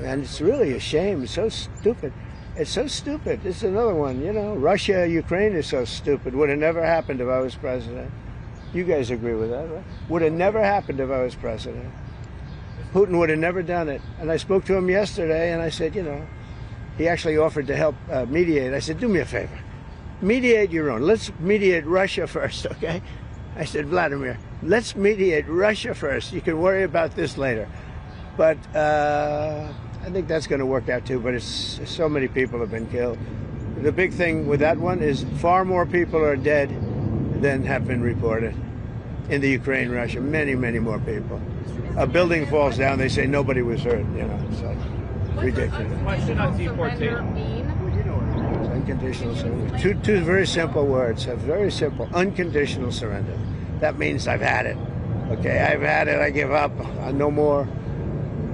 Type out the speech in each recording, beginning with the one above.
And it's really a shame. It's so stupid. It's so stupid. This is another one, you know. Russia, Ukraine is so stupid. Would have never happened if I was president. You guys agree with that, right? Would have never happened if I was president. Putin would have never done it. And I spoke to him yesterday, and I said, you know, he actually offered to help mediate. I said, do me a favor. Mediate your own. Let's mediate Russia first, okay? I said, Vladimir, let's mediate Russia first. You can worry about this later. But I think that's going to work out too, but it's so many people have been killed. The big thing with that one is far more people are dead than have been reported in the Ukraine, Russia. Many, many more people. A building falls down, they say nobody was hurt. You know, it's like ridiculous. Question on deportation. Unconditional surrender. Two very simple words. Very simple. Unconditional surrender. That means I've had it. Okay, I've had it. I give up. No more.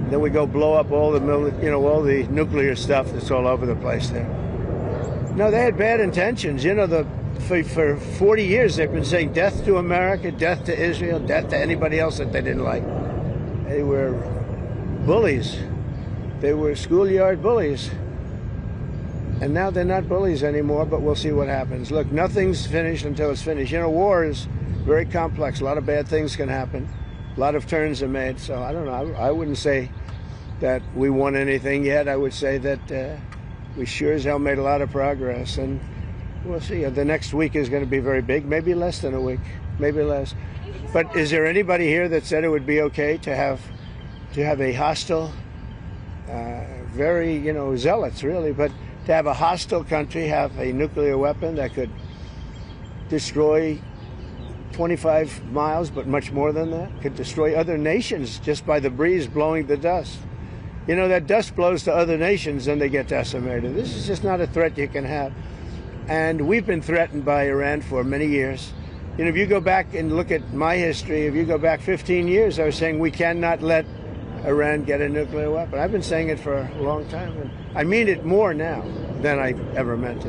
Then we go blow up all the all the nuclear stuff that's all over the place there. No, they had bad intentions. You know, for 40 years they've been saying death to America, death to Israel, death to anybody else that they didn't like. They were bullies. They were schoolyard bullies. And now they're not bullies anymore, but we'll see what happens. Look, nothing's finished until it's finished. You know, war is very complex. A lot of bad things can happen. A lot of turns are made. So I don't know. I wouldn't say that we won anything yet. I would say that we sure as hell made a lot of progress. And we'll see. The next week is going to be very big. Maybe less than a week. Maybe less. But is there anybody here that said it would be okay to have a hostile, very, zealots really, but to have a hostile country have a nuclear weapon that could destroy 25 miles, but much more than that, could destroy other nations just by the breeze blowing the dust. You know, that dust blows to other nations and they get decimated. This is just not a threat you can have. And we've been threatened by Iran for many years. You know, if you go back and look at my history, if you go back 15 years, I was saying we cannot let Iran get a nuclear weapon. I've been saying it for a long time, and I mean it more now than I ever meant it.